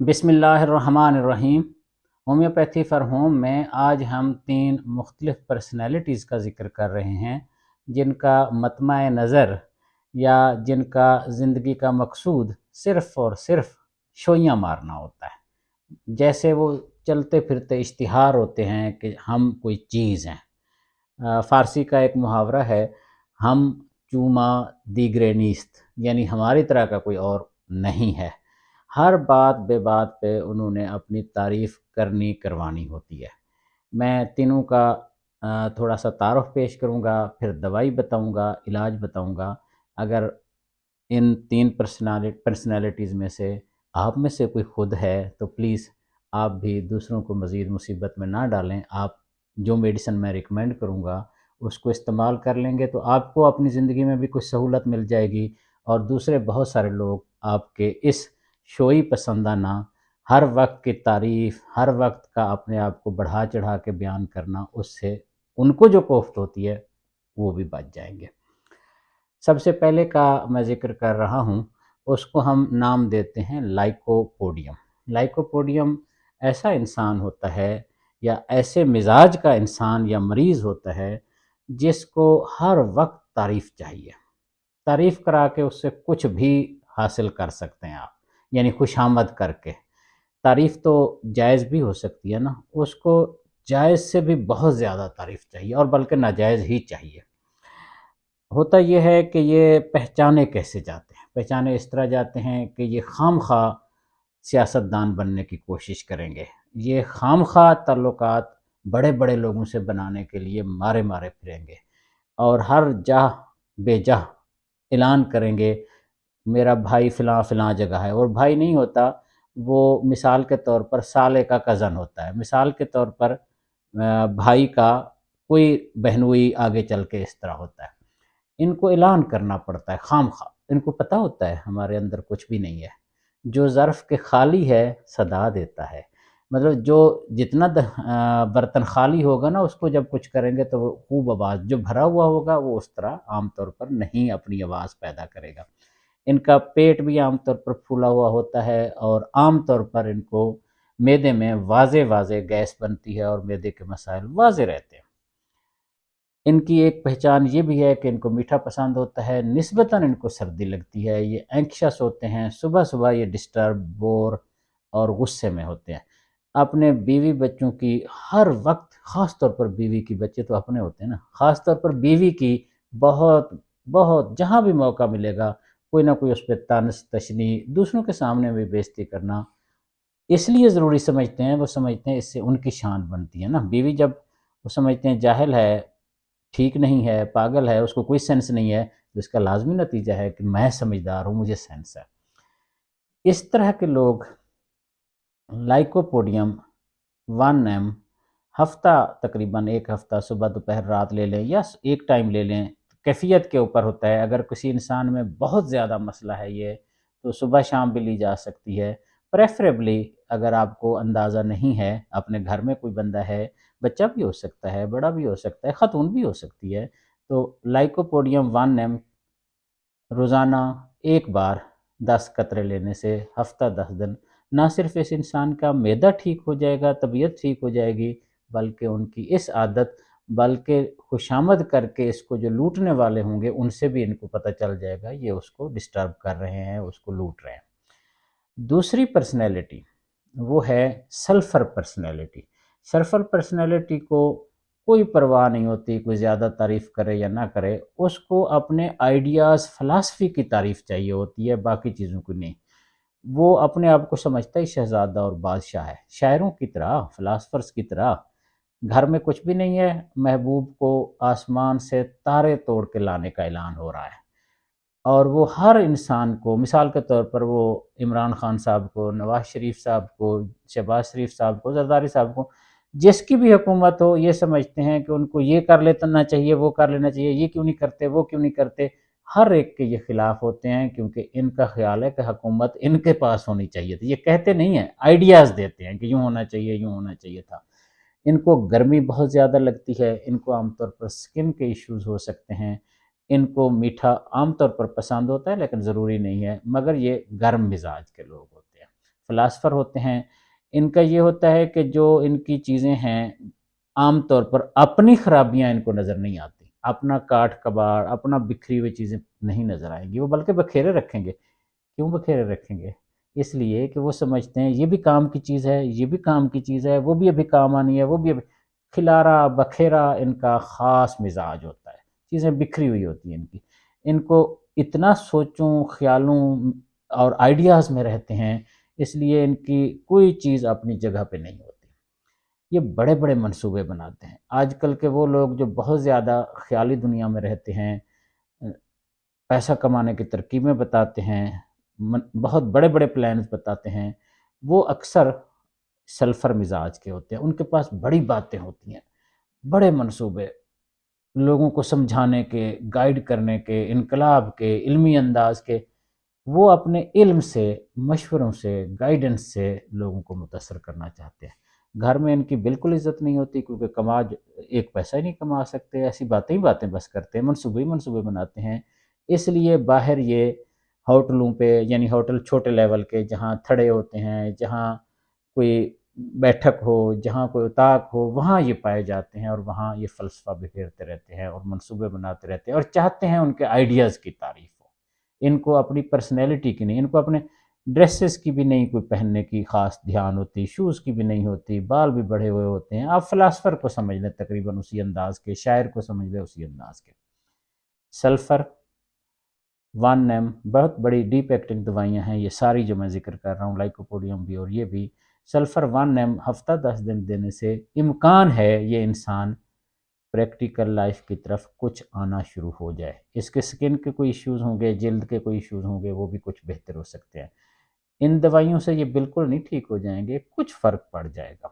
بسم اللہ الرحمن الرحیم۔ ہومیوپیتھی فار ہوم میں آج ہم 3 مختلف پرسنالٹیز کا ذکر کر رہے ہیں جن کا مطمع نظر یا جن کا زندگی کا مقصود صرف اور صرف شوئیاں مارنا ہوتا ہے، جیسے وہ چلتے پھرتے اشتہار ہوتے ہیں کہ ہم کوئی چیز ہیں۔ فارسی کا ایک محاورہ ہے، ہم چوما دیگرے نیست، یعنی ہماری طرح کا کوئی اور نہیں ہے۔ ہر بات بے بات پہ انہوں نے اپنی تعریف کرنی کروانی ہوتی ہے۔ میں تینوں کا تھوڑا سا تعارف پیش کروں گا، پھر دوائی بتاؤں گا، علاج بتاؤں گا۔ اگر ان 3 پرسنالٹیز میں سے آپ میں سے کوئی خود ہے تو پلیز آپ بھی دوسروں کو مزید مصیبت میں نہ ڈالیں۔ آپ جو میڈیسن میں ریکمینڈ کروں گا اس کو استعمال کر لیں گے تو آپ کو اپنی زندگی میں بھی کچھ سہولت مل جائے گی، اور دوسرے بہت سارے لوگ آپ کے اس شوئی پسندانہ ہر وقت کی تعریف، ہر وقت کا اپنے آپ کو بڑھا چڑھا کے بیان کرنا، اس سے ان کو جو کوفت ہوتی ہے وہ بھی بچ جائیں گے۔ سب سے پہلے کا میں ذکر کر رہا ہوں، اس کو ہم نام دیتے ہیں لائکوپوڈیم۔ لائکوپوڈیم ایسا انسان ہوتا ہے یا ایسے مزاج کا انسان یا مریض ہوتا ہے جس کو ہر وقت تعریف چاہیے۔ تعریف کرا کے اس سے کچھ بھی حاصل کر سکتے ہیں آپ، یعنی خوش آمد کر کے۔ تعریف تو جائز بھی ہو سکتی ہے نا، اس کو جائز سے بھی بہت زیادہ تعریف چاہیے، اور بلکہ ناجائز ہی چاہیے۔ ہوتا یہ ہے کہ یہ پہچانے کیسے جاتے ہیں؟ پہچانے اس طرح جاتے ہیں کہ یہ خام خواہ سیاست دان بننے کی کوشش کریں گے، یہ خام خواہ تعلقات بڑے بڑے لوگوں سے بنانے کے لیے مارے مارے پھریں گے، اور ہر جاہ بے جاہ اعلان کریں گے میرا بھائی فلاں فلاں جگہ ہے، اور بھائی نہیں ہوتا وہ، مثال کے طور پر سالے کا کزن ہوتا ہے، مثال کے طور پر بھائی کا کوئی بہنوئی آگے چل کے اس طرح ہوتا ہے۔ ان کو اعلان کرنا پڑتا ہے خام خواہ، ان کو پتہ ہوتا ہے ہمارے اندر کچھ بھی نہیں ہے۔ جو ظرف کے خالی ہے صدا دیتا ہے، مطلب جو جتنا برتن خالی ہوگا نا، اس کو جب کچھ کریں گے تو وہ خوب آواز، جو بھرا ہوا ہوگا وہ اس طرح عام طور پر نہیں اپنی آواز پیدا کرے گا۔ ان کا پیٹ بھی عام طور پر پھولا ہوا ہوتا ہے، اور عام طور پر ان کو معدے میں واضح واضح گیس بنتی ہے اور معدے کے مسائل واضح رہتے ہیں۔ ان کی ایک پہچان یہ بھی ہے کہ ان کو میٹھا پسند ہوتا ہے، نسبتاً ان کو سردی لگتی ہے، یہ اینکشس ہوتے ہیں، صبح صبح یہ ڈسٹرب، بور اور غصے میں ہوتے ہیں۔ اپنے بیوی بچوں کی ہر وقت، خاص طور پر بیوی کی، بچے تو اپنے ہوتے ہیں نا، خاص طور پر بیوی کی بہت بہت جہاں بھی موقع ملے گا کوئی نہ کوئی اس پہ طنز تشنیع، دوسروں کے سامنے بھی بےزتی کرنا اس لیے ضروری سمجھتے ہیں، وہ سمجھتے ہیں اس سے ان کی شان بنتی ہے نا۔ بیوی جب وہ سمجھتے ہیں جاہل ہے، ٹھیک نہیں ہے، پاگل ہے، اس کو کوئی سینس نہیں ہے، تو اس کا لازمی نتیجہ ہے کہ میں سمجھدار ہوں، مجھے سینس ہے۔ اس طرح کے لوگ لائکوپوڈیم 1M ہفتہ، تقریباً ایک ہفتہ صبح دوپہر رات لے لیں یا ایک ٹائم لے لیں، کیفیت کے اوپر ہوتا ہے۔ اگر کسی انسان میں بہت زیادہ مسئلہ ہے یہ، تو صبح شام بھی لی جا سکتی ہے۔ پریفریبلی اگر آپ کو اندازہ نہیں ہے، اپنے گھر میں کوئی بندہ ہے، بچہ بھی ہو سکتا ہے، بڑا بھی ہو سکتا ہے، خاتون بھی ہو سکتی ہے، تو لائکوپوڈیم 1M روزانہ ایک بار 10 قطرے لینے سے ہفتہ 10 دن نہ صرف اس انسان کا معدہ ٹھیک ہو جائے گا، طبیعت ٹھیک ہو جائے گی، بلکہ ان کی اس عادت، بلکہ خوشامد کر کے اس کو جو لوٹنے والے ہوں گے ان سے بھی ان کو پتہ چل جائے گا یہ اس کو ڈسٹرب کر رہے ہیں، اس کو لوٹ رہے ہیں۔ دوسری پرسنالٹی وہ ہے سلفر پرسنالٹی۔ سلفر پرسنالٹی کو کوئی پرواہ نہیں ہوتی کوئی زیادہ تعریف کرے یا نہ کرے، اس کو اپنے آئیڈیاز، فلسفی کی تعریف چاہیے ہوتی ہے، باقی چیزوں کو نہیں۔ وہ اپنے آپ کو سمجھتا ہی شہزادہ اور بادشاہ ہے، شاعروں کی طرح، فلاسفرز کی طرح۔ گھر میں کچھ بھی نہیں ہے، محبوب کو آسمان سے تارے توڑ کے لانے کا اعلان ہو رہا ہے، اور وہ ہر انسان کو، مثال کے طور پر وہ عمران خان صاحب کو، نواز شریف صاحب کو، شہباز شریف صاحب کو، زرداری صاحب کو، جس کی بھی حکومت ہو، یہ سمجھتے ہیں کہ ان کو یہ کر لینا چاہیے، وہ کر لینا چاہیے، یہ کیوں نہیں کرتے، وہ کیوں نہیں کرتے۔ ہر ایک کے یہ خلاف ہوتے ہیں، کیونکہ ان کا خیال ہے کہ حکومت ان کے پاس ہونی چاہیے تھی۔ یہ کہتے نہیں ہیں، آئیڈیاز دیتے ہیں کہ یوں ہونا چاہیے، یوں ہونا چاہیے تھا۔ ان کو گرمی بہت زیادہ لگتی ہے، ان کو عام طور پر سکن کے ایشوز ہو سکتے ہیں، ان کو میٹھا عام طور پر پسند ہوتا ہے لیکن ضروری نہیں ہے، مگر یہ گرم مزاج کے لوگ ہوتے ہیں۔ فلاسفر ہوتے ہیں، ان کا یہ ہوتا ہے کہ جو ان کی چیزیں ہیں عام طور پر اپنی خرابیاں ان کو نظر نہیں آتی، اپنا کاٹ کباڑ، اپنا بکھری ہوئی چیزیں نہیں نظر آئیں گی، وہ بلکہ بکھیرے رکھیں گے۔ کیوں بکھیرے رکھیں گے؟ اس لیے کہ وہ سمجھتے ہیں یہ بھی کام کی چیز ہے، یہ بھی کام کی چیز ہے، وہ بھی ابھی کام آنی ہے، وہ بھی ابھی کھلارا بکھیرا ان کا خاص مزاج ہوتا ہے، چیزیں بکھری ہوئی ہوتی ہیں ان کی، ان کو اتنا سوچوں خیالوں اور آئیڈیاز میں رہتے ہیں، اس لیے ان کی کوئی چیز اپنی جگہ پہ نہیں ہوتی، یہ بڑے بڑے منصوبے بناتے ہیں۔ آج کل کے وہ لوگ جو بہت زیادہ خیالی دنیا میں رہتے ہیں، پیسہ کمانے کی ترکیبیں بتاتے ہیں، بہت بڑے بڑے پلانز بتاتے ہیں، وہ اکثر سلفر مزاج کے ہوتے ہیں، ان کے پاس بڑی باتیں ہوتی ہیں، بڑے منصوبے، لوگوں کو سمجھانے کے، گائیڈ کرنے کے، انقلاب کے، علمی انداز کے، وہ اپنے علم سے، مشوروں سے، گائیڈنس سے لوگوں کو متاثر کرنا چاہتے ہیں۔ گھر میں ان کی بالکل عزت نہیں ہوتی، کیونکہ ایک پیسہ ہی نہیں کما سکتے، ایسی باتیں ہی باتیں بس کرتے ہیں، منصوبے ہی منصوبے بناتے ہیں۔ اس لیے باہر یہ ہوٹلوں پہ، یعنی ہوٹل چھوٹے لیول کے جہاں تھڑے ہوتے ہیں، جہاں کوئی بیٹھک ہو، جہاں کوئی اتاق ہو، وہاں یہ پائے جاتے ہیں، اور وہاں یہ فلسفہ بکھیرتے رہتے ہیں اور منصوبے بناتے رہتے ہیں، اور چاہتے ہیں ان کے آئیڈیاز کی تعریف ہو۔ ان کو اپنی پرسنالٹی کی نہیں، ان کو اپنے ڈریسز کی بھی نہیں کوئی پہننے کی خاص دھیان ہوتی، شوز کی بھی نہیں ہوتی، بال بھی بڑھے ہوئے ہوتے ہیں۔ آپ فلاسفر کو سمجھ لیں تقریباً اسی انداز کے، شاعر کو سمجھ لیں اسی انداز کے۔ سلفر 1 بہت بڑی ڈیپ ایکٹنگ دوائیاں ہیں یہ ساری جو میں ذکر کر رہا ہوں، لائکوپوڈیم بھی اور یہ بھی۔ سلفر 1 ہفتہ 10 دن دینے سے امکان ہے یہ انسان پریکٹیکل لائف کی طرف کچھ آنا شروع ہو جائے، اس کے سکن کے کوئی ایشوز ہوں گے، جلد کے کوئی ایشوز ہوں گے، وہ بھی کچھ بہتر ہو سکتے ہیں۔ ان دوائیوں سے یہ بالکل نہیں ٹھیک ہو جائیں گے، کچھ فرق پڑ جائے گا۔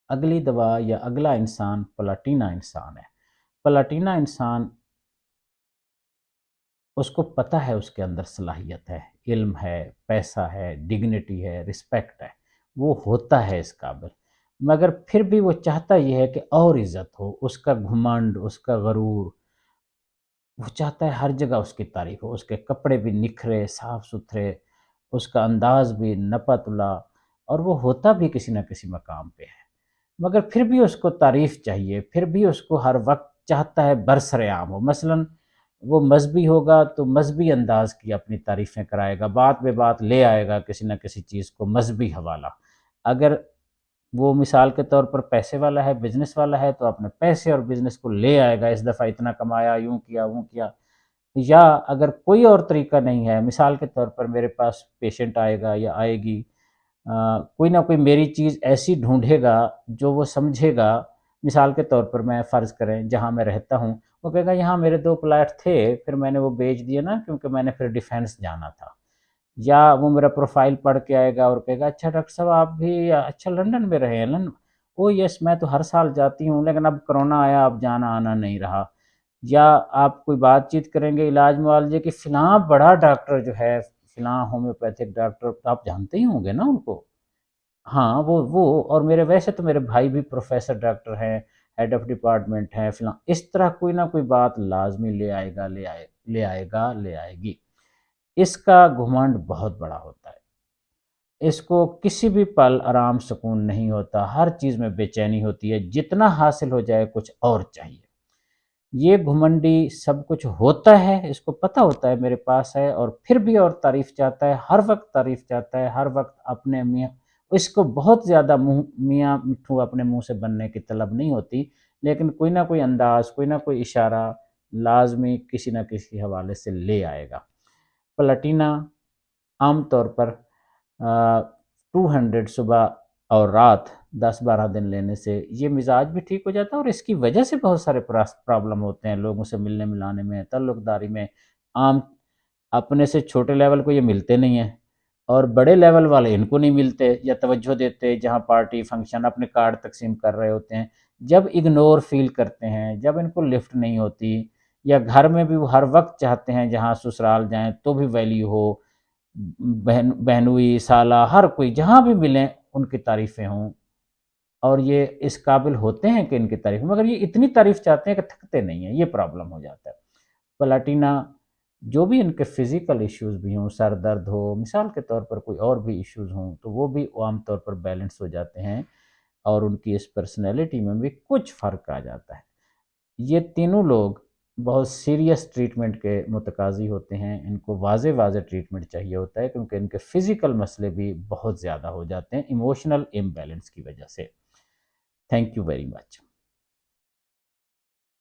اگلی دوا یا اگلا انسان پلاٹینا انسان ہے۔ پلاٹینا انسان، اس کو پتہ ہے اس کے اندر صلاحیت ہے، علم ہے، پیسہ ہے، ڈگنیٹی ہے، رسپیکٹ ہے، وہ ہوتا ہے اس قابل، مگر پھر بھی وہ چاہتا یہ ہے کہ اور عزت ہو، اس کا گھمنڈ، اس کا غرور، وہ چاہتا ہے ہر جگہ اس کی تعریف ہو، اس کے کپڑے بھی نکھرے صاف ستھرے، اس کا انداز بھی نپا تلا، اور وہ ہوتا بھی کسی نہ کسی مقام پہ ہے، مگر پھر بھی اس کو تعریف چاہیے، پھر بھی اس کو ہر وقت چاہتا ہے برسر عام ہو۔ مثلاً وہ مذہبی ہوگا تو مذہبی انداز کی اپنی تعریفیں کرائے گا، بات بے بات لے آئے گا کسی نہ کسی چیز کو مذہبی حوالہ۔ اگر وہ مثال کے طور پر پیسے والا ہے، بزنس والا ہے، تو اپنے پیسے اور بزنس کو لے آئے گا، اس دفعہ اتنا کمایا، یوں کیا، وہ کیا۔ یا اگر کوئی اور طریقہ نہیں ہے، مثال کے طور پر میرے پاس پیشنٹ آئے گا یا آئے گی، کوئی نہ کوئی میری چیز ایسی ڈھونڈے گا جو وہ سمجھے گا، مثال کے طور پر میں فرض کریں جہاں میں رہتا ہوں، وہ کہے گا یہاں میرے 2 پلاٹ تھے، پھر میں نے وہ بیچ دیے نا، کیونکہ میں نے پھر ڈیفینس جانا تھا۔ یا وہ میرا پروفائل پڑھ کے آئے گا اور کہے گا اچھا ڈاکٹر صاحب آپ بھی اچھا لنڈن میں رہے ہیں، لنڈن، او یس میں تو ہر سال جاتی ہوں، لیکن اب کرونا آیا، اب جانا آنا نہیں رہا۔ یا آپ کوئی بات چیت کریں گے علاج معالجے کی، فلاں بڑا ڈاکٹر جو ہے، فلاں ہومیوپیتھک ڈاکٹر، آپ جانتے ہی ہوں گے نا ان کو، ہاں وہ اور میرے ویسے تو میرے بھائی بھی پروفیسر ڈاکٹر ہیں، ہیڈ آف ڈپارٹمنٹ ہیں فلاں، اس طرح کوئی نہ کوئی بات لازمی لے آئے گا، لے آئے گی۔ اس کا گھمنڈ بہت بڑا ہوتا ہے، اس کو کسی بھی پل آرام سکون نہیں ہوتا، ہر چیز میں بے چینی ہوتی ہے، جتنا حاصل ہو جائے کچھ اور چاہیے۔ یہ گھمنڈی سب کچھ ہوتا ہے، اس کو پتہ ہوتا ہے میرے پاس ہے، اور پھر بھی اور تعریف چاہتا ہے، ہر وقت تعریف چاہتا ہے، ہر وقت اپنے میاں، اس کو بہت زیادہ میاں مٹھو اپنے منہ سے بننے کی طلب نہیں ہوتی، لیکن کوئی نہ کوئی انداز، کوئی نہ کوئی اشارہ لازمی کسی نہ کسی حوالے سے لے آئے گا۔ پلاٹینا عام طور پر 200 صبح اور رات 10-12 دن لینے سے یہ مزاج بھی ٹھیک ہو جاتا ہے، اور اس کی وجہ سے بہت سارے پرابلم ہوتے ہیں لوگوں سے ملنے ملانے میں، تعلق داری میں۔ عام اپنے سے چھوٹے لیول کو یہ ملتے نہیں ہیں، اور بڑے لیول والے ان کو نہیں ملتے یا توجہ دیتے، جہاں پارٹی فنکشن اپنے کارڈ تقسیم کر رہے ہوتے ہیں، جب اگنور فیل کرتے ہیں، جب ان کو لفٹ نہیں ہوتی، یا گھر میں بھی وہ ہر وقت چاہتے ہیں جہاں سسرال جائیں تو بھی ویلیو ہو، بہنوئی سالہ ہر کوئی جہاں بھی ملیں ان کی تعریفیں ہوں، اور یہ اس قابل ہوتے ہیں کہ ان کی تعریف، مگر یہ اتنی تعریف چاہتے ہیں کہ تھکتے نہیں ہیں، یہ پرابلم ہو جاتا ہے۔ پلاٹینا جو بھی ان کے فزیکل ایشوز بھی ہوں، سر درد ہو، مثال کے طور پر کوئی اور بھی ایشوز ہوں، تو وہ بھی عام طور پر بیلنس ہو جاتے ہیں اور ان کی اس پرسنالٹی میں بھی کچھ فرق آ جاتا ہے۔ یہ تینوں لوگ بہت سیریس ٹریٹمنٹ کے متقاضی ہوتے ہیں، ان کو واضح واضح ٹریٹمنٹ چاہیے ہوتا ہے کیونکہ ان کے فزیکل مسئلے بھی بہت زیادہ ہو جاتے ہیں ایموشنل امبیلنس کی وجہ سے۔ Thank you very much.